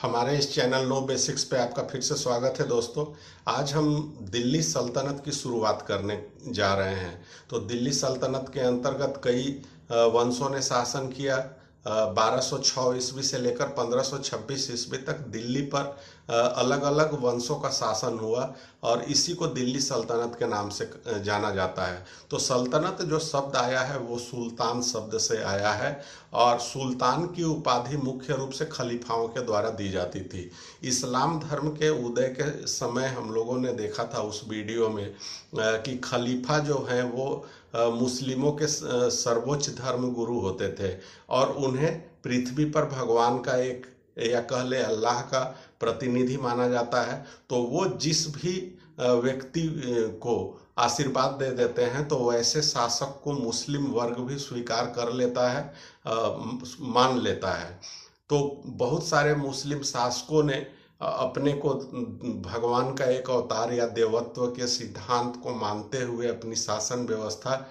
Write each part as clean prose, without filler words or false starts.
हमारे इस channel know basics पे आपका फिर से स्वागत है दोस्तों। आज हम दिल्ली सल्तनत की शुरुआत करने जा रहे हैं। तो दिल्ली सल्तनत के अंतर्गत कई वंशों ने शासन किया। 1206 ईस्वी से लेकर 1526 ईस्वी तक दिल्ली पर अलग अलग वंशों का शासन हुआ और इसी को दिल्ली सल्तनत के नाम से जाना जाता है। तो सल्तनत जो शब्द आया है वो सुल्तान शब्द से आया है और सुल्तान की उपाधि मुख्य रूप से खलीफाओं के द्वारा दी जाती थी। इस्लाम धर्म के उदय के समय हम लोगों ने देखा था उस वीडियो में कि खलीफा जो हैं वो मुस्लिमों के सर्वोच्च धर्म गुरु होते थे और उन्हें पृथ्वी पर भगवान का एक या कह ले अल्लाह का प्रतिनिधि माना जाता है। तो वो जिस भी व्यक्ति को आशीर्वाद दे देते हैं तो वैसे शासक को मुस्लिम वर्ग भी स्वीकार कर लेता है, मान लेता है। तो बहुत सारे मुस्लिम शासकों ने अपने को भगवान का एक अवतार या देवत्व के सिद्धांत को मानते हुए अपनी शासन व्यवस्था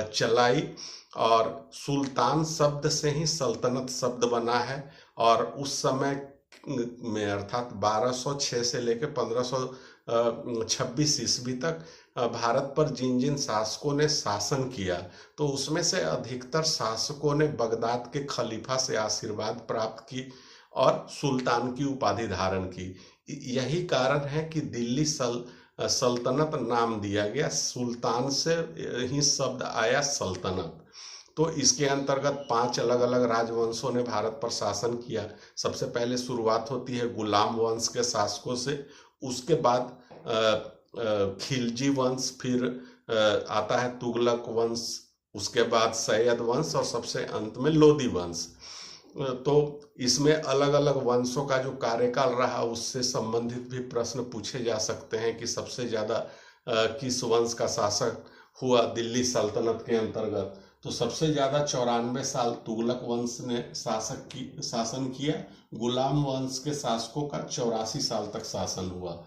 चलाई और सुल्तान शब्द से ही सल्तनत शब्द बना है। और उस समय में अर्थात 1206 से लेकर 1526 ईस्वी तक भारत पर जिन जिन शासकों ने शासन किया तो उसमें से अधिकतर शासकों ने बगदाद के खलीफा से आशीर्वाद प्राप्त की और सुल्तान की उपाधि धारण की। यही कारण है कि दिल्ली सल्तनत नाम दिया गया, सुल्तान से ही शब्द आया सल्तनत। तो इसके अंतर्गत 5 अलग अलग राजवंशों ने भारत पर शासन किया। सबसे पहले शुरुआत होती है गुलाम वंश के शासकों से, उसके बाद खिलजी वंश, फिर आता है तुगलक वंश, उसके बाद सैयद वंश और सबसे अंत में लोदी वंश। तो इसमें अलग अलग वंशों का जो कार्यकाल रहा उससे संबंधित भी प्रश्न पूछे जा सकते हैं कि सबसे ज़्यादा किस वंश का शासक हुआ दिल्ली सल्तनत के अंतर्गत। तो सबसे ज़्यादा 94 साल तुगलक वंश ने शासन किया। गुलाम वंश के शासकों का 84 साल तक शासन हुआ।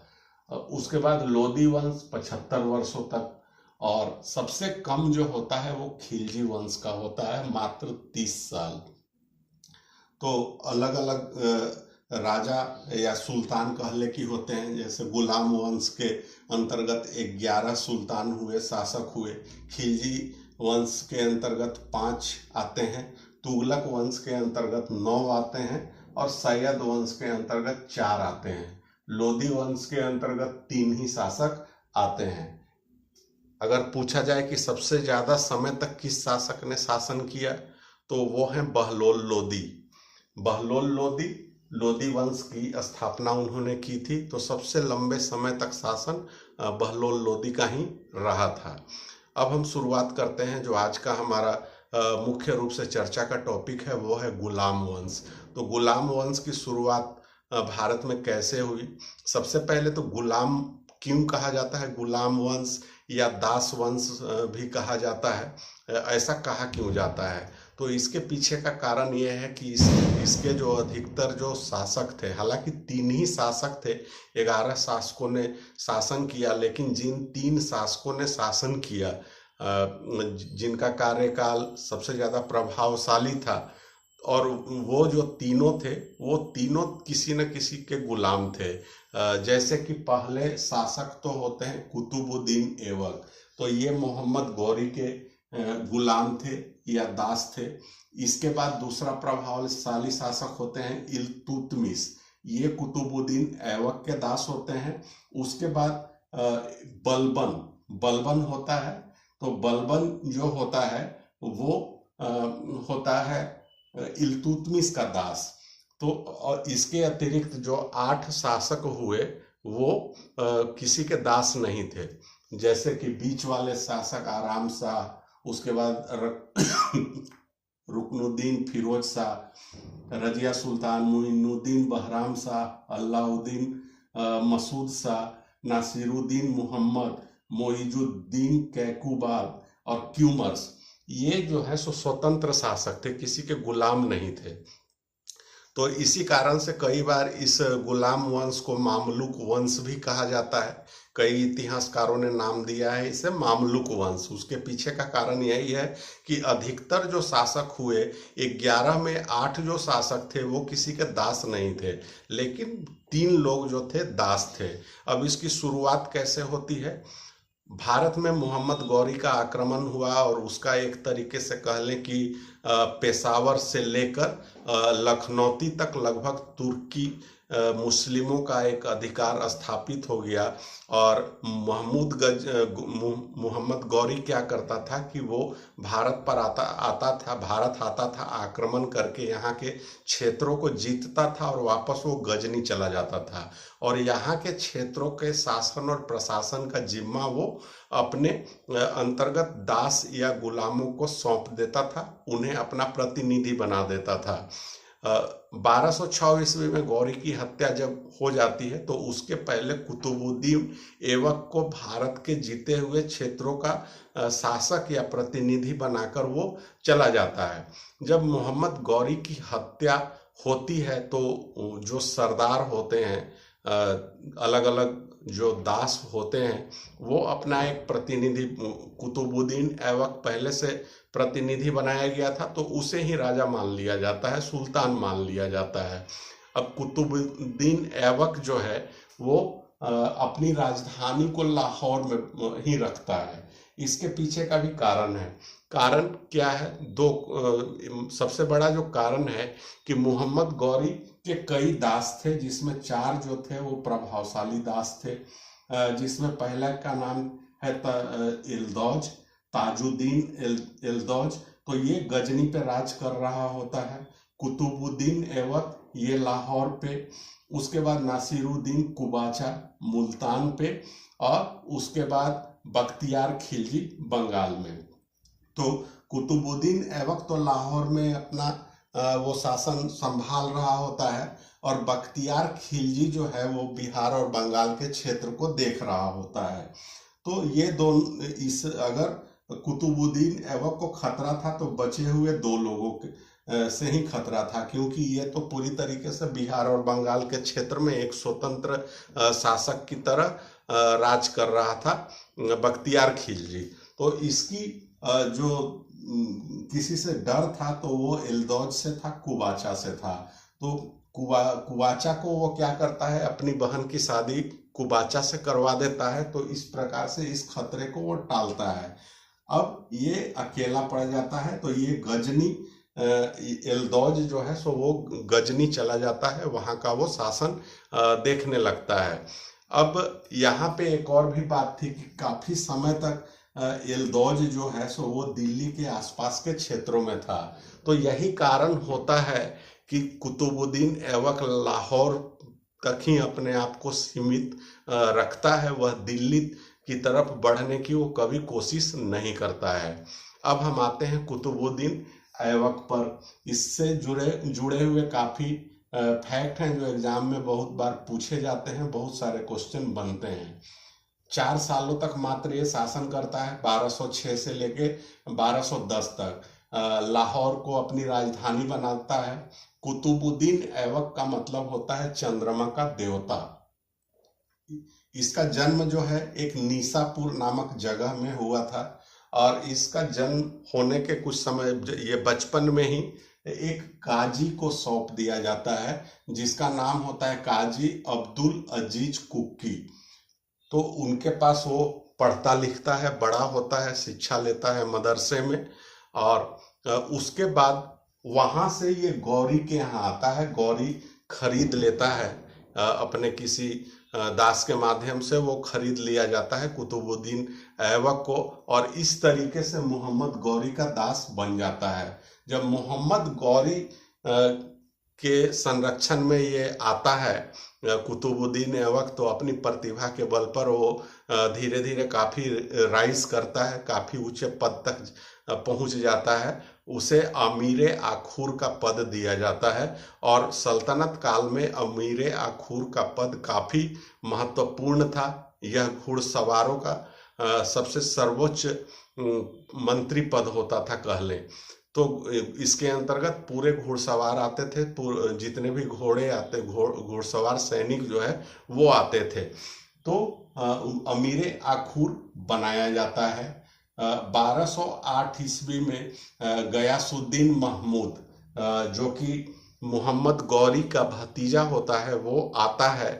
उसके बाद लोदी वंश 75 वर्षों तक, और सबसे कम जो होता है वो खिलजी वंश का होता है, मात्र 30 साल। तो अलग अलग राजा या सुल्तान कहले की होते हैं। जैसे गुलाम वंश के अंतर्गत 11 सुल्तान हुए, शासक हुए। खिलजी वंश के अंतर्गत 5 आते हैं, तुगलक वंश के अंतर्गत 9 आते हैं और सैयद वंश के अंतर्गत 4 आते हैं। लोदी वंश के अंतर्गत 3 ही शासक आते हैं। अगर पूछा जाए कि सबसे ज्यादा समय तक किस शासक ने शासन किया तो वो है बहलोल लोदी। बहलोल लोदी लोदी वंश की स्थापना उन्होंने की थी, तो सबसे लंबे समय तक शासन बहलोल लोदी का ही रहा था। अब हम शुरुआत करते हैं। जो आज का हमारा मुख्य रूप से चर्चा का टॉपिक है वो है गुलाम वंश। तो गुलाम वंश की शुरुआत भारत में कैसे हुई? सबसे पहले तो गुलाम क्यों कहा जाता है? गुलाम वंश या दास वंश भी कहा जाता है, ऐसा कहा क्यों जाता है? तो इसके पीछे का कारण यह है कि इसके जो अधिकतर जो शासक थे, हालांकि 3 ही शासक थे, 11 शासकों ने शासन किया, लेकिन जिन 3 शासकों ने शासन किया जिनका कार्यकाल सबसे ज़्यादा प्रभावशाली था, और वो जो तीनों थे वो तीनों किसी न किसी के गुलाम थे। जैसे कि पहले शासक तो होते हैं कुतुबुद्दीन ऐबक, तो ये मोहम्मद गौरी के गुलाम थे या दास थे। इसके बाद दूसरा प्रभावशाली शासक होते हैं इल्तुतमिश, ये कुतुबुद्दीन ऐबक के दास होते हैं। उसके बाद बलबन होता है, तो बलबन जो होता है वो होता है इल्तुतमिश का दास। तो और इसके अतिरिक्त जो 8 शासक हुए वो किसी के दास नहीं थे। जैसे कि बीच वाले शासक आराम शाह, उसके बाद रुकनुद्दीन फिरोज शाह, रजिया सुल्तान, मुइनुद्दीन बहराम शाह, अलाउद्दीन मसूद शाह, नासिरुद्दीन मोहम्मद, मोइजुद्दीन कैकुबाद और क्यूमर्स, ये जो है सो स्वतंत्र शासक थे, किसी के गुलाम नहीं थे। तो इसी कारण से कई बार इस गुलाम वंश को मामलुक वंश भी कहा जाता है, कई इतिहासकारों ने नाम दिया है इसे मामलुक वंश। उसके पीछे का कारण यही है कि अधिकतर जो शासक हुए, 11 में 8 जो शासक थे वो किसी के दास नहीं थे, लेकिन 3 लोग जो थे दास थे। अब इसकी शुरुआत कैसे होती है? भारत में मोहम्मद गौरी का आक्रमण हुआ और उसका एक तरीके से कह लें कि पेशावर से लेकर लखनौती तक लगभग तुर्की मुस्लिमों का एक अधिकार स्थापित हो गया। और मोहम्मद गौरी क्या करता था कि वो भारत पर भारत आता था, आक्रमण करके यहाँ के क्षेत्रों को जीतता था और वापस वो गजनी चला जाता था, और यहाँ के क्षेत्रों के शासन और प्रशासन का जिम्मा वो अपने अंतर्गत दास या गुलामों को सौंप देता था, उन्हें अपना प्रतिनिधि बना देता था। 1206 ईस्वी में गौरी की हत्या जब हो जाती है तो उसके पहले कुतुबुद्दीन ऐबक को भारत के जीते हुए क्षेत्रों का शासक या प्रतिनिधि बनाकर वो चला जाता है। जब मोहम्मद गौरी की हत्या होती है तो जो सरदार होते हैं, अलग अलग जो दास होते हैं, वो अपना एक प्रतिनिधि, कुतुबुद्दीन ऐबक पहले से प्रतिनिधि बनाया गया था तो उसे ही राजा मान लिया जाता है, सुल्तान मान लिया जाता है। अब कुतुबुद्दीन ऐबक जो है वो अपनी राजधानी को लाहौर में ही रखता है। इसके पीछे का भी कारण है। कारण क्या है? सबसे बड़ा जो कारण है कि मोहम्मद गौरी के कई दास थे, जिसमें 4 जो थे वो प्रभावशाली दास थे, जिसमें पहला का नाम है इल्दौज, ताजुद्दीन इल्दौज। तो ये गजनी पे राज कर रहा होता है। कुतुबुद्दीन ऐबक ये लाहौर पे, उसके बाद नासिरुद्दीन कुबाचा मुल्तान पे, और उसके बाद बख्तियार खिलजी बंगाल में। तो कुतुबुद्दीन ऐबक तो लाहौर में अपना वो शासन संभाल रहा होता है, और बख्तियार खिलजी जो है वो बिहार और बंगाल के क्षेत्र को देख रहा होता है। तो ये दोनों, अगर कुतुबुद्दीन ऐबक को खतरा था तो बचे हुए 2 लोगों से ही खतरा था, क्योंकि ये तो पूरी तरीके से बिहार और बंगाल के क्षेत्र में एक स्वतंत्र शासक की तरह राज कर रहा था बख्तियार खिलजी। तो इसकी जो किसी से डर था तो वो इल्दौज से था, कुबाचा से था। तो कुबाचा को वो क्या करता है, अपनी बहन की शादी कुबाचा से करवा देता है, तो इस प्रकार से इस खतरे को वो टालता है। अब ये अकेला पड़ जाता है तो ये गजनी इल्दौज जो है सो वो गजनी चला जाता है, वहाँ का वो शासन देखने लगता है। अब यहाँ पे एक और भी बात थी कि काफी समय तक इल्दौज जो है सो वो दिल्ली के आसपास के क्षेत्रों में था। तो यही कारण होता है कि कुतुबुद्दीन ऐबक लाहौर तक ही अपने आप को सीमित रखता है, वह दिल्ली की तरफ बढ़ने की वो कभी कोशिश नहीं करता है। अब हम आते हैं कुतुबुद्दीन ऐबक पर। इससे जुड़े हुए काफी फैक्ट हैं जो एग्जाम में बहुत बार पूछे जाते हैं, बहुत सारे क्वेश्चन बनते हैं। 4 सालों तक मात्र ये शासन करता है, 1206 से लेके 1210 तक। लाहौर को अपनी राजधानी बनाता है। कुतुबुद्दीन ऐबक का मतलब होता है चंद्रमा का देवता। इसका जन्म जो है एक निसापुर नामक जगह में हुआ था, और इसका जन्म होने के कुछ समय ये बचपन में ही एक काजी को सौंप दिया जाता है, जिसका नाम होता है काजी अब्दुल अजीज कुक्की। तो उनके पास वो पढ़ता लिखता है, बड़ा होता है, शिक्षा लेता है मदरसे में, और उसके बाद वहां से ये गौरी के यहाँ आता है। गौरी खरीद लेता है अपने किसी दास के माध्यम से, वो खरीद लिया जाता है कुतुबुद्दीन ऐबक को, और इस तरीके से मोहम्मद गौरी का दास बन जाता है। जब मोहम्मद गौरी के संरक्षण में ये आता है कुतुबुद्दीन ऐबक, तो अपनी प्रतिभा के बल पर वो धीरे धीरे काफी राइज करता है, काफी ऊंचे पद तक पहुंच जाता है। उसे अमीर आखूर का पद दिया जाता है, और सल्तनत काल में अमीर आखूर का पद काफी महत्वपूर्ण था। यह घुड़सवारों का सबसे सर्वोच्च मंत्री पद होता था कह लें। तो इसके अंतर्गत पूरे घुड़सवार आते थे, जितने भी घोड़े आते, घुड़सवार सैनिक जो है वो आते थे। तो अमीर आखूर बनाया जाता है। 1208 ईस्वी में गयासुद्दीन महमूद, जो कि मोहम्मद गौरी का भतीजा होता है, वो आता है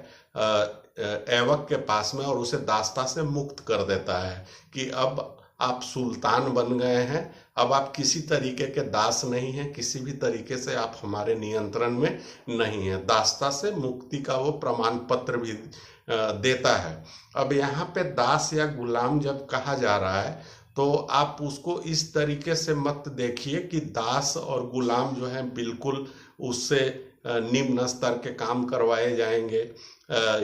ऐबक के पास में और उसे दास्ता से मुक्त कर देता है कि अब आप सुल्तान बन गए हैं, अब आप किसी तरीके के दास नहीं हैं, किसी भी तरीके से आप हमारे नियंत्रण में नहीं हैं। दास्ता से मुक्ति का वो प्रमाण पत्र भी देता है। अब यहाँ पे दास या गुलाम जब कहा जा रहा है तो आप उसको इस तरीके से मत देखिए कि दास और गुलाम जो है बिल्कुल उससे निम्न स्तर के काम करवाए जाएंगे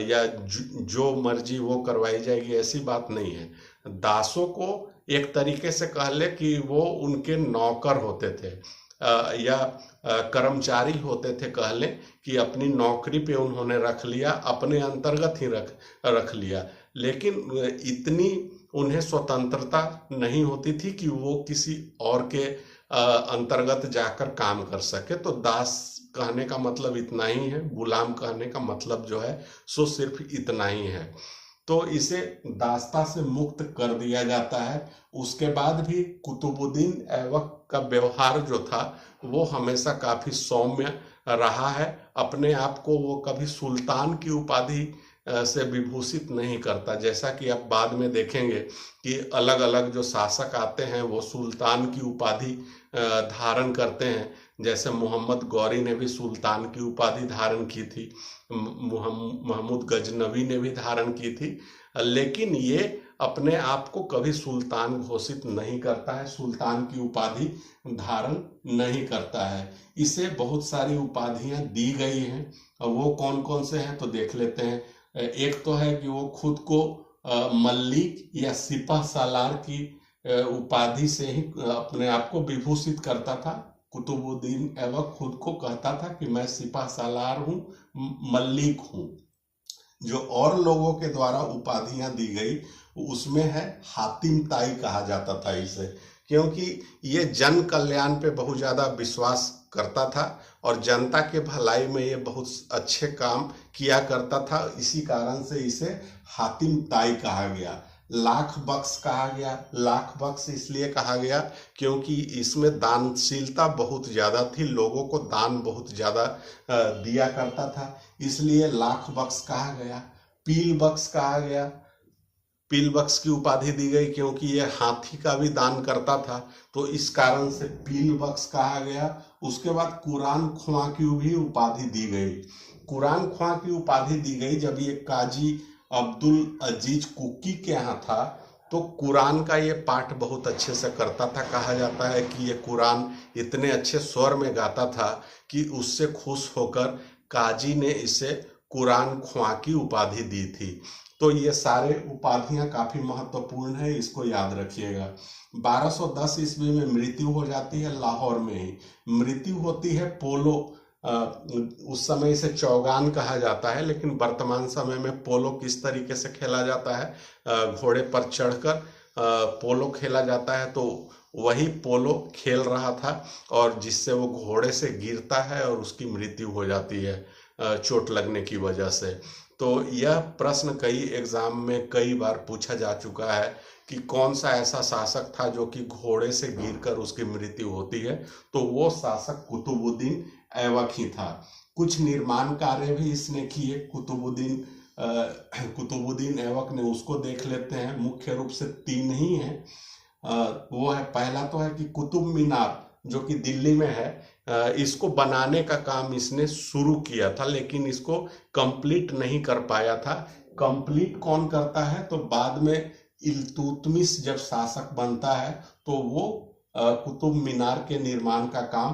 या जो मर्जी वो करवाई जाएगी, ऐसी बात नहीं है। दासों को एक तरीके से कह ले कि वो उनके नौकर होते थे या कर्मचारी होते थे, कह लें कि अपनी नौकरी पे उन्होंने रख लिया, अपने अंतर्गत ही रख लिया, लेकिन इतनी उन्हें स्वतंत्रता नहीं होती थी कि वो किसी और के अंतर्गत जाकर काम कर सके। तो दास कहने का मतलब इतना ही है, गुलाम कहने का मतलब जो है सो सिर्फ इतना ही है। तो इसे दास्ता से मुक्त कर दिया जाता है। उसके बाद भी कुतुबुद्दीन ऐबक का व्यवहार जो था वो हमेशा काफी सौम्य रहा है। अपने आप को वो कभी सुल्तान की उपाधि से विभूषित नहीं करता। जैसा कि आप बाद में देखेंगे कि अलग अलग जो शासक आते हैं वो सुल्तान की उपाधि धारण करते हैं। जैसे मोहम्मद गौरी ने भी सुल्तान की उपाधि धारण की थी, महमूद गजनवी ने भी धारण की थी, लेकिन ये अपने आप को कभी सुल्तान घोषित नहीं करता है, सुल्तान की उपाधि धारण नहीं करता है। इसे बहुत सारी उपाधियां दी गई हैं और वो कौन कौन से हैं तो देख लेते हैं। एक तो है कि वो खुद को मल्लिक या सिपह सालार की उपाधि से ही अपने आप को विभूषित करता था। कुतुबुद्दीन ऐबक खुद को कहता था कि मैं सिपह सालार हूँ, मल्लिक हूँ। जो और लोगों के द्वारा उपाधियां दी गई उसमें है हातिम ताई कहा जाता था इसे, क्योंकि ये जन कल्याण पे बहुत ज्यादा विश्वास करता था और जनता के भलाई में ये बहुत अच्छे काम किया करता था। इसी कारण से इसे हातिम ताई कहा गया। लाख बख्श कहा गया। लाख बख्श इसलिए कहा गया क्योंकि इसमें दानशीलता बहुत ज्यादा थी, लोगों को दान बहुत ज्यादा दिया करता था, इसलिए लाख बख्श कहा गया। पील बख्श कहा गया। पील बख्श की उपाधि दी गई क्योंकि ये हाथी का भी दान करता था, तो इस कारण से पील बख्श कहा गया। उसके बाद कुरान ख्वां की भी उपाधि दी गई। कुरान ख्वां की उपाधि दी गई जब ये काजी अब्दुल अजीज कुकी के यहाँ था, तो कुरान का ये पाठ बहुत अच्छे से करता था। कहा जाता है कि ये कुरान इतने अच्छे स्वर में गाता था कि उससे खुश होकर काजी ने इसे कुरान ख्वां की उपाधि दी थी। तो ये सारे उपाधियां काफी महत्वपूर्ण है, इसको याद रखिएगा। 1210 ईस्वी में मृत्यु हो जाती है लाहौर में ही। मृत्यु होती है पोलो, उस समय इसे चौगान कहा जाता है, लेकिन वर्तमान समय में पोलो किस तरीके से खेला जाता है, घोड़े पर चढ़कर पोलो खेला जाता है, तो वही पोलो खेल रहा था और जिससे वो घोड़े से गिरता है और उसकी मृत्यु हो जाती है चोट लगने की वजह से। तो यह प्रश्न कई एग्जाम में कई बार पूछा जा चुका है कि कौन सा ऐसा शासक था जो कि घोड़े से गिरकर उसकी मृत्यु होती है, तो वो शासक कुतुबुद्दीन ऐबक ही था। कुछ निर्माण कार्य भी इसने किए कुतुबुद्दीन ऐबक ने, उसको देख लेते हैं। मुख्य रूप से 3 ही हैं। वो है, पहला तो है कि कुतुब मीनार जो कि दिल्ली में है, इसको बनाने का काम इसने शुरू किया था, लेकिन इसको कंप्लीट नहीं कर पाया था। कंप्लीट कौन करता है तो बाद में इल्तुतमिश जब शासक बनता है तो वो कुतुब मीनार के निर्माण का काम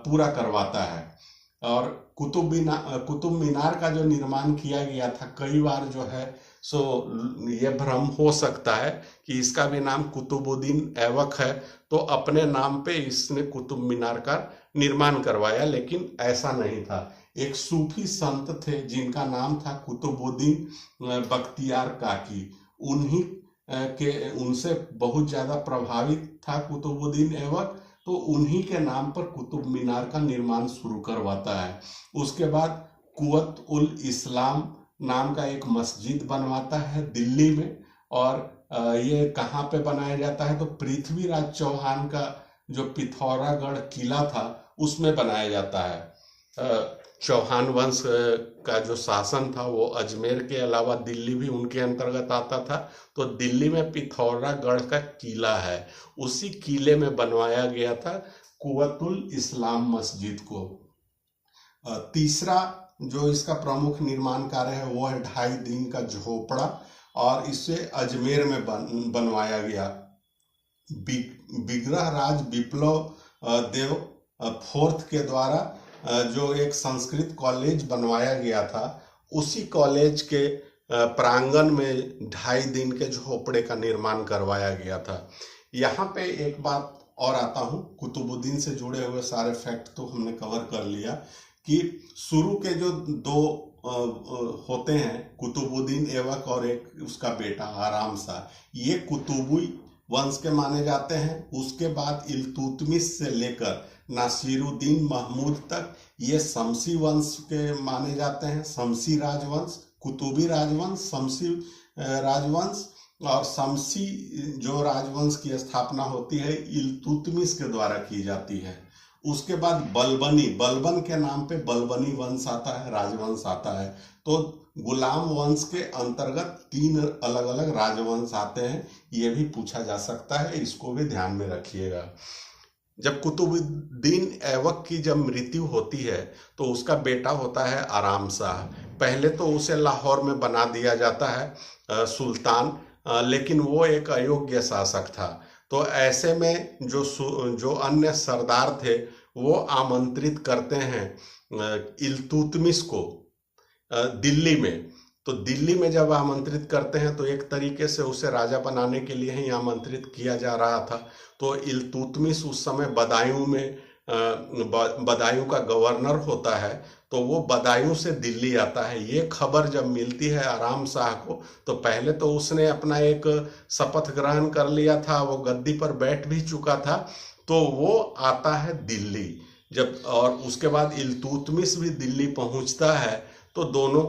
पूरा करवाता है। और कुतुब मीनार का जो निर्माण किया गया था, कई बार जो है सो ये भ्रम हो सकता है कि इसका भी नाम कुतुबुद्दीन ऐबक है, तो अपने नाम पे इसने कुतुब मीनार का निर्माण करवाया, लेकिन ऐसा नहीं था। एक सूफी संत थे जिनका नाम था कुतुबुद्दीन बख्तियार काकी, उन्हीं के उनसे बहुत ज्यादा प्रभावित था कुतुबुद्दीन ऐबक, तो उन्हीं के नाम पर कुतुब मीनार का निर्माण शुरू करवाता है। उसके बाद कुव्वत उल इस्लाम नाम का एक मस्जिद बनवाता है दिल्ली में। और ये कहाँ पे बनाया जाता है, तो पृथ्वीराज चौहान का जो पिथौरागढ़ किला था उसमें बनाया जाता है। चौहान वंश का जो शासन था वो अजमेर के अलावा दिल्ली भी उनके अंतर्गत आता था। तो दिल्ली में पिथौरागढ़ का किला है, उसी किले में बनवाया गया था कुवतुल इस्लाम मस्जिद को। तीसरा जो इसका प्रमुख निर्माण कार्य है वो है 2.5 दिन का झोपड़ा, और इसे अजमेर में बनवाया गया। विग्रह राज विप्लव देव फोर्थ के द्वारा जो एक संस्कृत कॉलेज बनवाया गया था, उसी कॉलेज के प्रांगण में 2.5 दिन के झोपड़े का निर्माण करवाया गया था। यहाँ पे एक बात और आता हूँ, कुतुबुद्दीन से जुड़े हुए सारे फैक्ट तो हमने कवर कर लिया कि शुरू के जो दो होते हैं, कुतुबुद्दीन ऐबक और एक उसका बेटा आराम शाह, ये कुतुबी वंश के माने जाते हैं। उसके बाद इल्तुतमिश से लेकर नासिरुद्दीन महमूद तक ये शमसी वंश के माने जाते हैं। शमसी राजवंश, कुतुबी राजवंश, शमसी राजवंश, और शमसी जो राजवंश की स्थापना होती है इल्तुतमिश के द्वारा की जाती है। उसके बाद बलबनी, बलबन के नाम पे बलबनी वंश आता है, राजवंश आता है। तो गुलाम वंश के अंतर्गत 3 अलग अलग राजवंश आते हैं, ये भी पूछा जा सकता है, इसको भी ध्यान में रखिएगा। जब कुतुबुद्दीन ऐबक की जब मृत्यु होती है तो उसका बेटा होता है आराम शाह। पहले तो उसे लाहौर में बना दिया जाता है सुल्तान, लेकिन वो एक अयोग्य शासक था। तो ऐसे में जो अन्य सरदार थे वो आमंत्रित करते हैं इल्तुतमिश को दिल्ली में। तो दिल्ली में जब आमंत्रित करते हैं तो एक तरीके से उसे राजा बनाने के लिए ही आमंत्रित किया जा रहा था। तो इल्तुतमिश उस समय बदायूं में बदायूं का गवर्नर होता है, तो वो बदायूं से दिल्ली आता है। ये खबर जब मिलती है आराम शाह को, तो पहले तो उसने अपना एक शपथ ग्रहण कर लिया था, वो गद्दी पर बैठ भी चुका था, तो वो आता है दिल्ली जब, और उसके बाद इल्तुतमिश भी दिल्ली पहुंचता है। तो दोनों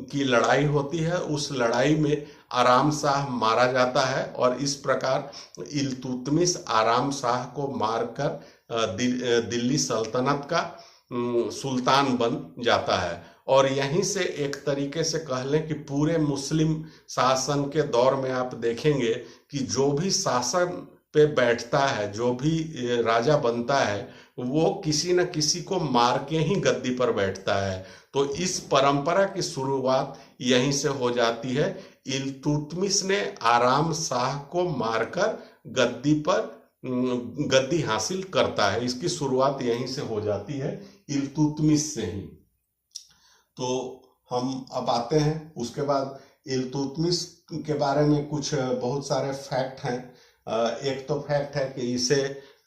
की लड़ाई होती है, उस लड़ाई में आराम शाह मारा जाता है, और इस प्रकार इल्तुतमिश आराम शाह को मारकर दिल्ली सल्तनत का सुल्तान बन जाता है। और यहीं से एक तरीके से कह लें कि पूरे मुस्लिम शासन के दौर में आप देखेंगे कि जो भी शासन पे बैठता है, जो भी राजा बनता है, वो किसी न किसी को मार के ही गद्दी पर बैठता है। तो इस परंपरा की शुरुआत यहीं से हो जाती है। इल्तुतमिश ने आराम शाह को मारकर गद्दी हासिल करता है। इसकी शुरुआत यहीं से हो जाती है, इल्तुतमिश से ही। तो हम अब आते हैं उसके बाद इल्तुतमिश के बारे में कुछ बहुत सारे फैक्ट हैं। एक तो फैक्ट है कि इसे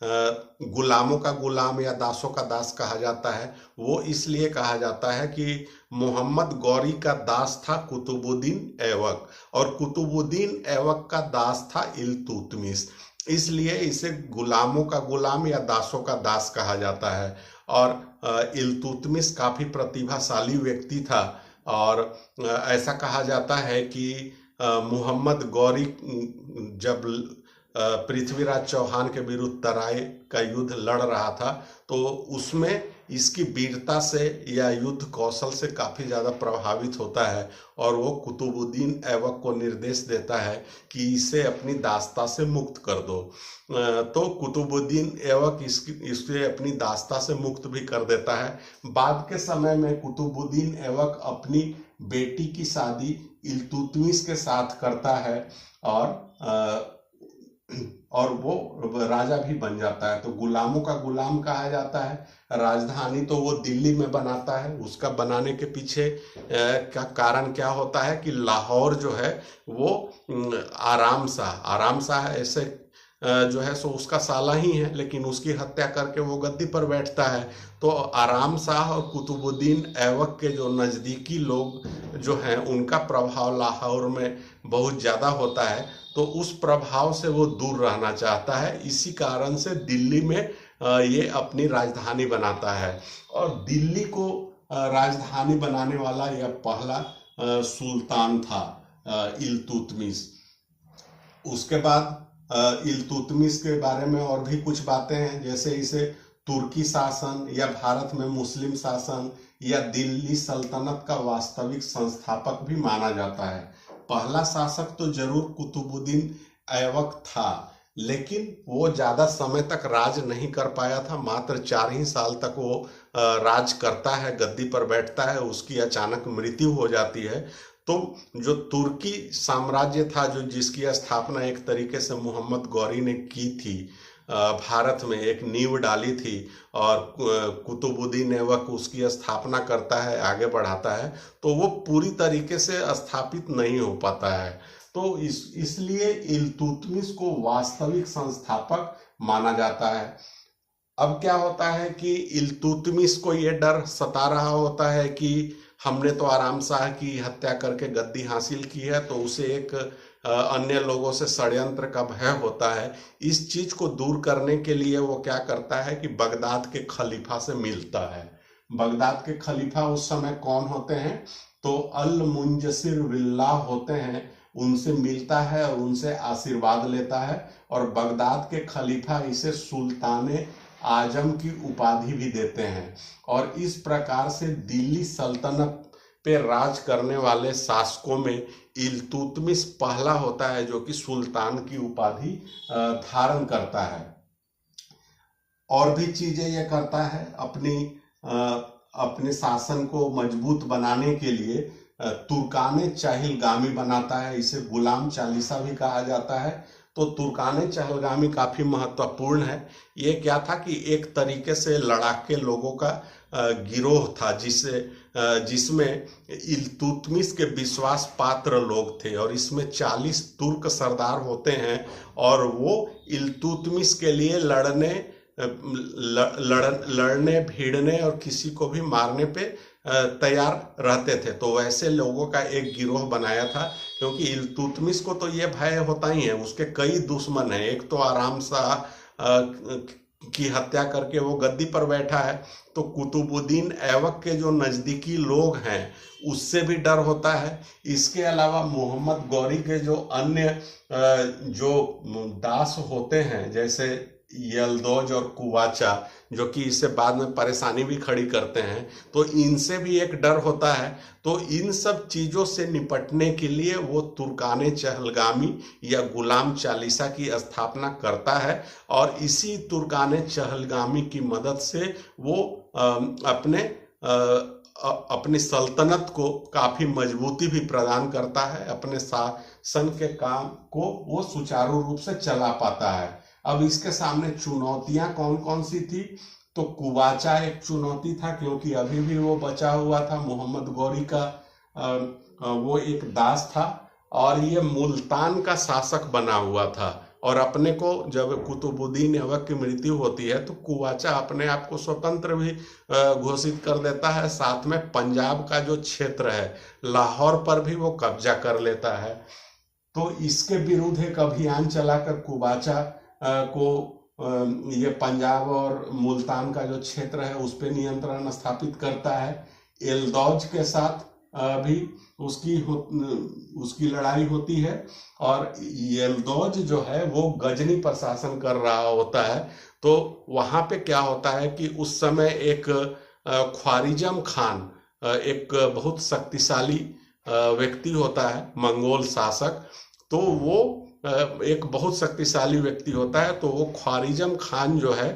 गुलामों का गुलाम या दासों का दास कहा जाता है। वो इसलिए कहा जाता है कि मोहम्मद गौरी का दास था कुतुबुद्दीन ऐबक, और कुतुबुद्दीन ऐबक का दास था इल्तुतमिश, इसलिए इसे गुलामों का गुलाम या दासों का दास कहा जाता है। और इल्तुतमिश काफ़ी प्रतिभाशाली व्यक्ति था, और ऐसा कहा जाता है कि मोहम्मद गौरी जब पृथ्वीराज चौहान के विरुद्ध तराई का युद्ध लड़ रहा था, तो उसमें इसकी वीरता से या युद्ध कौशल से काफ़ी ज़्यादा प्रभावित होता है, और वो कुतुबुद्दीन ऐबक को निर्देश देता है कि इसे अपनी दास्ता से मुक्त कर दो। तो कुतुबुद्दीन ऐबक इसे अपनी दास्ता से मुक्त भी कर देता है। बाद के समय में कुतुबुद्दीन ऐबक अपनी बेटी की शादी इल्तुतमिश के साथ करता है, और वो राजा भी बन जाता है। तो गुलामों का गुलाम कहा जाता है। राजधानी तो वो दिल्ली में बनाता है। उसका बनाने के पीछे का कारण क्या होता है कि लाहौर जो है वो आराम शाह ऐसे जो है सो उसका साला ही है, लेकिन उसकी हत्या करके वो गद्दी पर बैठता है। तो आराम शाह और कुतुबुद्दीन ऐबक के जो नज़दीकी लोग जो हैं उनका प्रभाव लाहौर में बहुत ज़्यादा होता है, तो उस प्रभाव से वो दूर रहना चाहता है। इसी कारण से दिल्ली में ये अपनी राजधानी बनाता है, और दिल्ली को राजधानी बनाने वाला यह पहला सुल्तान था इल्तुतमिश। उसके बाद इल्तुतमिश के बारे में और भी कुछ बातें हैं, जैसे इसे तुर्की शासन या भारत में मुस्लिम शासन या दिल्ली सल्तनत का वास्तविक संस्थापक भी माना जाता है। पहला शासक तो जरूर कुतुबुद्दीन ऐबक था, लेकिन वो ज्यादा समय तक राज नहीं कर पाया था। मात्र 4 ही साल तक वो राज करता है, गद्दी पर बैठता है, उसकी अचानक मृत्यु हो जाती है। तो जो तुर्की साम्राज्य था, जो जिसकी स्थापना एक तरीके से मोहम्मद गौरी ने की थी, भारत में एक नींव डाली थी, और कुतुबुद्दीन ऐबक उसकी स्थापना करता है, आगे बढ़ाता है, तो वो पूरी तरीके से स्थापित नहीं हो पाता है। तो इसलिए इल्तुतमिश को वास्तविक संस्थापक माना जाता है। अब क्या होता है कि इल्तुतमिश को ये डर सता रहा होता है कि हमने तो आराम शाह की हत्या करके गद्दी हासिल की है, तो उसे एक अन्य लोगों से षड्यंत्र का भय होता है। इस चीज को दूर करने के लिए वो क्या करता है कि बगदाद के खलीफा से मिलता है। बगदाद के खलीफा उस समय कौन होते हैं? तो अल मुंजसिर बिल्लाह होते हैं। उनसे मिलता है और उनसे आशीर्वाद लेता है, और बगदाद के खलीफा इसे सुल्तान आजम की उपाधि भी देते हैं। और इस प्रकार से दिल्ली सल्तनत पे राज करने वाले शासकों में इल्तुतमिश पहला होता है जो कि सुल्तान की उपाधि धारण करता है। और भी चीजें ये करता है अपने शासन को मजबूत बनाने के लिए। तुर्काने चहलगामी बनाता है, इसे गुलाम चालीसा भी कहा जाता है। तो तुर्काने चहलगामी काफी महत्वपूर्ण है। ये क्या था कि एक तरीके से लड़ाके लोगों का गिरोह था, जिसमें इल्तुतमिश के विश्वास पात्र लोग थे, और इसमें 40 तुर्क सरदार होते हैं, और वो इल्तुतमिश के लिए लड़ने भिड़ने और किसी को भी मारने पे तैयार रहते थे। तो वैसे लोगों का एक गिरोह बनाया था, क्योंकि इल्तुतमिश को तो ये भय होता ही है, उसके कई दुश्मन हैं। एक तो आराम शाह की हत्या करके वो गद्दी पर बैठा है, तो कुतुबुद्दीन ऐबक के जो नजदीकी लोग हैं उससे भी डर होता है। इसके अलावा मोहम्मद गौरी के जो अन्य जो दास होते हैं, जैसे यल्दौज और कुवाचा, जो कि इससे बाद में परेशानी भी खड़ी करते हैं, तो इनसे भी एक डर होता है। तो इन सब चीजों से निपटने के लिए वो तुर्काने चहलगामी या गुलाम चालीसा की स्थापना करता है, और इसी तुर्काने चहलगामी की मदद से वो अपनी सल्तनत को काफी मजबूती भी प्रदान करता है। अपने शासन के काम को वो सुचारू रूप से चला पाता है। अब इसके सामने चुनौतियां कौन कौन सी थी? तो कुवाचा एक चुनौती था, क्योंकि अभी भी वो बचा हुआ था मोहम्मद गौरी का, वो एक दास था, और ये मुल्तान का शासक बना हुआ था। और अपने को जब कुतुबुद्दीन ऐबक की मृत्यु होती है तो कुवाचा अपने आप को स्वतंत्र भी घोषित कर देता है। साथ में पंजाब का जो क्षेत्र है, लाहौर पर भी वो कब्जा कर लेता है। तो इसके विरुद्ध एक अभियान चलाकर कुवाचा को ये पंजाब और मुल्तान का जो क्षेत्र है उस पर नियंत्रण स्थापित करता है। एल्दौज के साथ भी उसकी लड़ाई होती है, और एल्दौज जो है वो गजनी पर शासन कर रहा होता है। तो वहां पे क्या होता है कि उस समय एक ख्वारिजम खान एक बहुत शक्तिशाली व्यक्ति होता है, मंगोल शासक। तो वो एक बहुत शक्तिशाली व्यक्ति होता है, तो वो ख्वारिजम खान जो है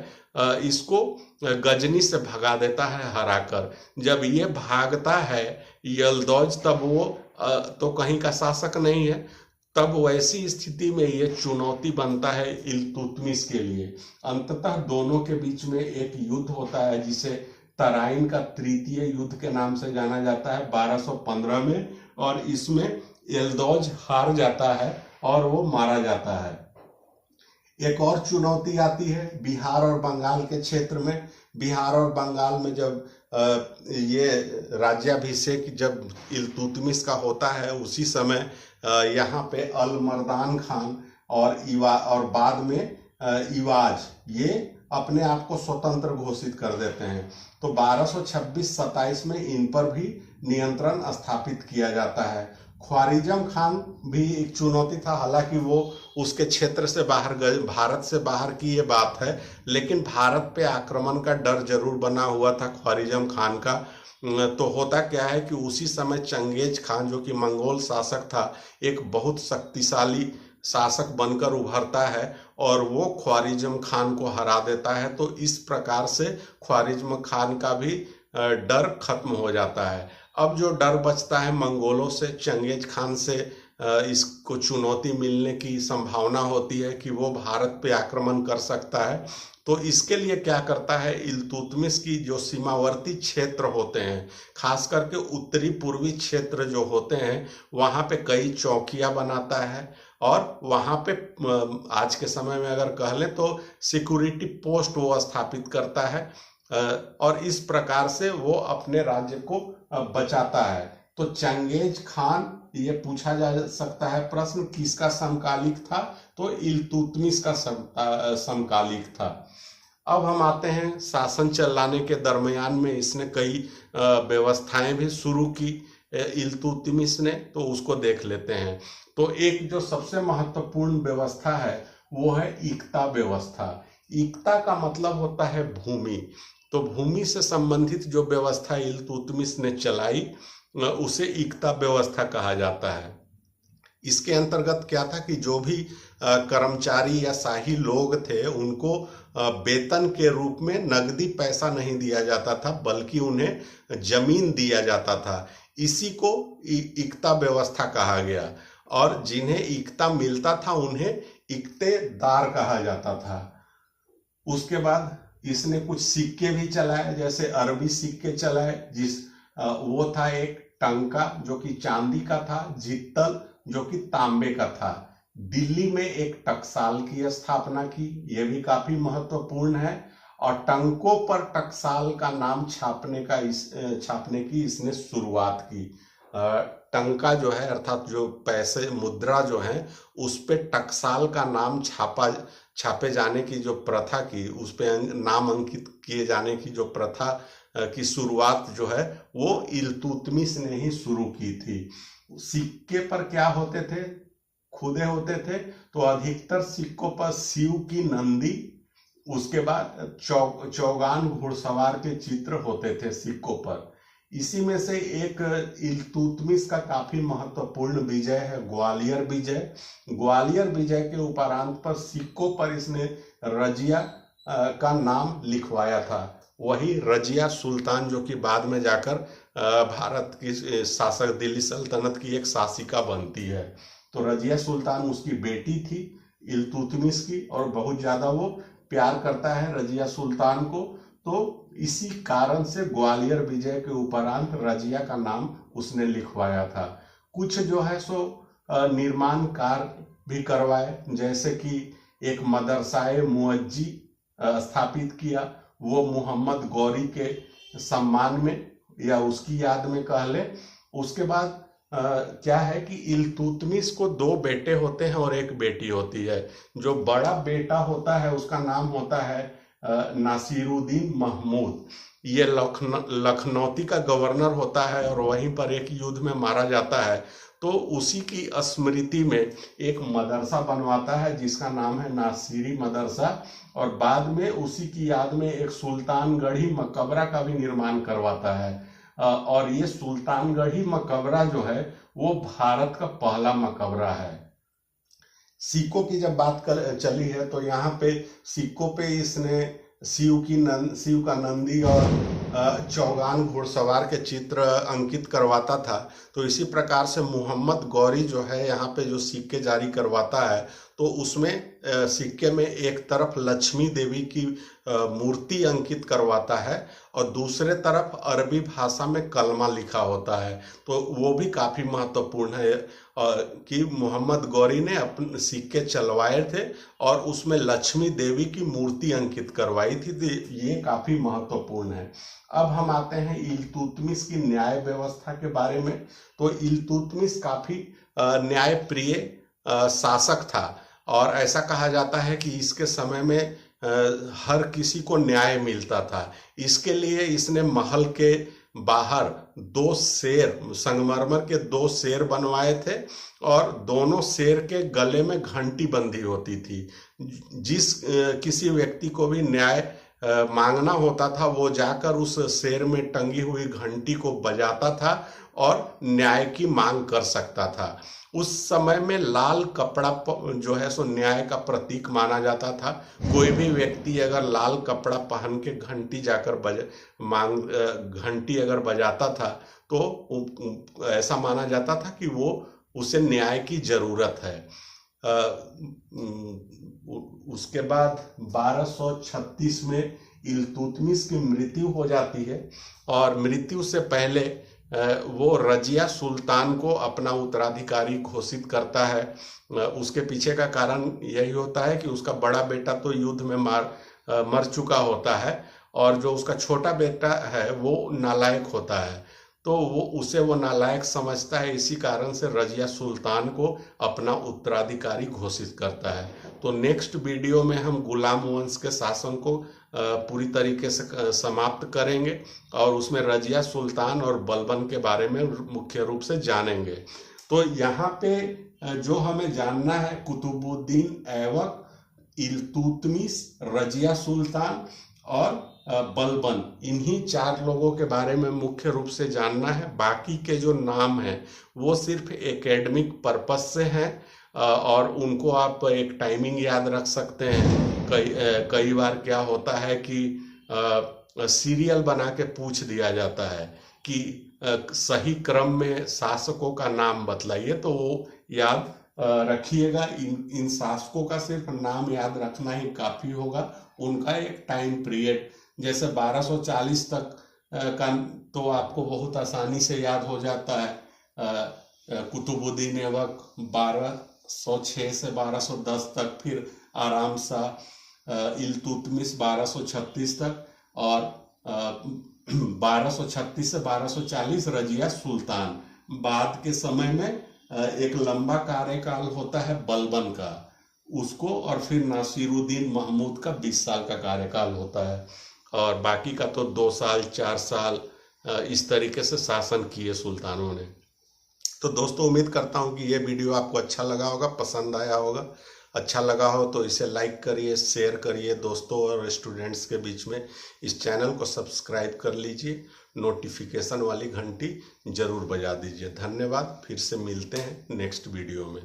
इसको गजनी से भगा देता है हराकर। जब ये भागता है यल्दौज, तब वो तो कहीं का शासक नहीं है। तब वैसी स्थिति में ये चुनौती बनता है इल्तुतमिश के लिए। अंततः दोनों के बीच में एक युद्ध होता है, जिसे तराइन का तृतीय युद्ध के नाम से जाना जाता है 1215 में, और इसमें यल्दौज हार जाता है और वो मारा जाता है। एक और चुनौती आती है बिहार और बंगाल के क्षेत्र में। बिहार और बंगाल में जब ये राज्याभिषेक जब इल्तुतमिश का होता है, उसी समय यहाँ पे अलमर्दान खान और बाद में इवाज, ये अपने आप को स्वतंत्र घोषित कर देते हैं। तो 1226-27 में इन पर भी नियंत्रण स्थापित किया जाता है। ख्वारिज़म खान भी एक चुनौती था, हालांकि वो उसके क्षेत्र से बाहर गए, भारत से बाहर की ये बात है, लेकिन भारत पे आक्रमण का डर जरूर बना हुआ था ख्वारिज़म खान का। तो होता क्या है कि उसी समय चंगेज खान जो कि मंगोल शासक था, एक बहुत शक्तिशाली शासक बनकर उभरता है और वो ख्वारिज़म खान को हरा देता है। तो इस प्रकार से ख्वारिज़म खान का भी डर खत्म हो जाता है। अब जो डर बचता है मंगोलों से, चंगेज खान से इसको चुनौती मिलने की संभावना होती है कि वो भारत पे आक्रमण कर सकता है। तो इसके लिए क्या करता है, इल्तुतमिश की जो सीमावर्ती क्षेत्र होते हैं, खास करके उत्तरी पूर्वी क्षेत्र जो होते हैं, वहाँ पे कई चौकियाँ बनाता है और वहाँ पे आज के समय में अगर कह लें तो सिक्योरिटी पोस्ट वो स्थापित करता है और इस प्रकार से वो अपने राज्य को बचाता है। तो चंगेज खान, ये पूछा जा सकता है प्रश्न, किसका समकालिक था, तो इल्तुतमिश का समकालिक था। अब हम आते हैं शासन चलाने के दरमियान में इसने कई व्यवस्थाएं भी शुरू की इल्तुतमिश ने, तो उसको देख लेते हैं। तो एक जो सबसे महत्वपूर्ण व्यवस्था है वो है इक्ता व्यवस्था। इक्ता का मतलब होता है भूमि। तो भूमि से संबंधित जो व्यवस्था इल्तुतमिश ने चलाई उसे इक्ता व्यवस्था कहा जाता है। इसके अंतर्गत क्या था कि जो भी कर्मचारी या शाही लोग थे उनको वेतन के रूप में नगदी पैसा नहीं दिया जाता था, बल्कि उन्हें जमीन दिया जाता था। इसी को इक्ता व्यवस्था कहा गया और जिन्हें इक्ता मिलता था उन्हें इक्तेदार कहा जाता था। उसके बाद इसने कुछ सिक्के भी चलाए, जैसे अरबी सिक्के चलाए, वो था एक टंका जो कि चांदी का था, जित्तल जो कि तांबे का था। दिल्ली में एक टकसाल की स्थापना की, यह भी काफी महत्वपूर्ण है, और टंकों पर टकसाल का नाम छापने की इसने शुरुआत की। टंका जो है अर्थात जो पैसे मुद्रा जो है उस पे टकसाल का नाम छापे जाने की जो प्रथा की, उस पे नाम अंकित किए जाने की जो प्रथा की शुरुआत जो है वो इल्तुतमिश ने ही शुरू की थी। सिक्के पर क्या होते थे, खुदे होते थे, तो अधिकतर सिक्कों पर शिव की नंदी, उसके बाद चौगान घुड़सवार के चित्र होते थे सिक्कों पर। इसी में से एक इल्तुतमिश का काफी महत्वपूर्ण विजय है ग्वालियर विजय। ग्वालियर विजय के उपरांत पर सिक्कों पर इसने रजिया का नाम लिखवाया था। वही रजिया सुल्तान जो कि बाद में जाकर भारत की शासक, दिल्ली सल्तनत की एक शासिका बनती है। तो रजिया सुल्तान उसकी बेटी थी इल्तुतमिश की, और बहुत ज्यादा वो प्यार करता है रजिया सुल्तान को। तो इसी कारण से ग्वालियर विजय के उपरांत रजिया का नाम उसने लिखवाया था। कुछ जो है सो निर्माण कार्य भी करवाए, जैसे कि एक मदरसाए मुअज्जी स्थापित किया, वो मोहम्मद गौरी के सम्मान में या उसकी याद में कह ले। उसके बाद क्या है कि इल्तुतमिश को 2 बेटे होते हैं और 1 बेटी होती है। जो बड़ा बेटा होता है उसका नाम होता है नासिरुद्दीन महमूद। ये लखनौती का गवर्नर होता है और वहीं पर एक युद्ध में मारा जाता है। तो उसी की स्मृति में एक मदरसा बनवाता है जिसका नाम है नासिरी मदरसा, और बाद में उसी की याद में एक सुल्तानगढ़ी मकबरा का भी निर्माण करवाता है। और ये सुल्तानगढ़ी मकबरा जो है वो भारत का पहला मकबरा है। सिक्कों की जब बात चली है तो यहाँ पे सिक्कों पे इसने शिव का नंदी और चौगान घुड़सवार के चित्र अंकित करवाता था। तो इसी प्रकार से मोहम्मद गौरी जो है यहाँ पे जो सिक्के जारी करवाता है, तो उसमें सिक्के में एक तरफ लक्ष्मी देवी की मूर्ति अंकित करवाता है और दूसरे तरफ अरबी भाषा में कलमा लिखा होता है। तो वो भी काफ़ी महत्वपूर्ण है कि मोहम्मद गौरी ने अपने सिक्के चलवाए थे और उसमें लक्ष्मी देवी की मूर्ति अंकित करवाई थी। तो ये काफ़ी महत्वपूर्ण है। अब हम आते हैं इल्तुतमिश की न्याय व्यवस्था के बारे में। तो इल्तुतमिश काफ़ी न्यायप्रिय शासक था और ऐसा कहा जाता है कि इसके समय में हर किसी को न्याय मिलता था। इसके लिए इसने महल के बाहर 2 शेर, संगमरमर के 2 शेर बनवाए थे और दोनों शेर के गले में घंटी बंधी होती थी। जिस किसी व्यक्ति को भी न्याय मांगना होता था वो जाकर उस शेर में टंगी हुई घंटी को बजाता था और न्याय की मांग कर सकता था। उस समय में लाल कपड़ा जो है सो न्याय का प्रतीक माना जाता था। कोई भी व्यक्ति अगर लाल कपड़ा पहन के घंटी जाकर घंटी अगर बजाता था तो ऐसा माना जाता था कि वो उसे न्याय की जरूरत है। उसके बाद 1236 में इल्तुतमिश की मृत्यु हो जाती है और मृत्यु से पहले वो रजिया सुल्तान को अपना उत्तराधिकारी घोषित करता है। उसके पीछे का कारण यही होता है कि उसका बड़ा बेटा तो युद्ध में मर चुका होता है और जो उसका छोटा बेटा है वो नालायक होता है, तो वो नालायक समझता है। इसी कारण से रजिया सुल्तान को अपना उत्तराधिकारी घोषित करता है। तो नेक्स्ट वीडियो में हम गुलाम वंश के शासन को पूरी तरीके से समाप्त करेंगे और उसमें रजिया सुल्तान और बलबन के बारे में मुख्य रूप से जानेंगे। तो यहाँ पे जो हमें जानना है, कुतुबुद्दीन ऐबक, इल्तुतमिश, रजिया सुल्तान और बलबन, इन्हीं 4 लोगों के बारे में मुख्य रूप से जानना है। बाकी के जो नाम हैं वो सिर्फ एकेडमिक पर्पस से हैं और उनको आप एक टाइमिंग याद रख सकते हैं। कई बार क्या होता है कि सीरियल बना के पूछ दिया जाता है कि सही क्रम में शासकों का नाम बतलाइए, तो वो याद रखिएगा। इन शासकों का सिर्फ नाम याद रखना ही काफी होगा। उनका एक टाइम पीरियड जैसे 1240 तक का तो आपको बहुत आसानी से याद हो जाता है। कुतुबुद्दीन ऐबक 1206 से 1210 तक, फिर आराम सा इल्तुतमिश 1236 तक और 1236 से 1240 रजिया सुल्तान। बाद के समय में एक लंबा कार्यकाल होता है बलबन का, उसको, और फिर नासिरुद्दीन महमूद का 20 साल का कार्यकाल होता है और बाकी का तो 2 साल 4 साल इस तरीके से शासन किए सुल्तानों ने। तो दोस्तों, उम्मीद करता हूँ कि ये वीडियो आपको अच्छा लगा होगा, पसंद आया होगा। अच्छा लगा हो तो इसे लाइक करिए, शेयर करिए दोस्तों और स्टूडेंट्स के बीच में। इस चैनल को सब्सक्राइब कर लीजिए, नोटिफिकेशन वाली घंटी जरूर बजा दीजिए। धन्यवाद। फिर से मिलते हैं नेक्स्ट वीडियो में।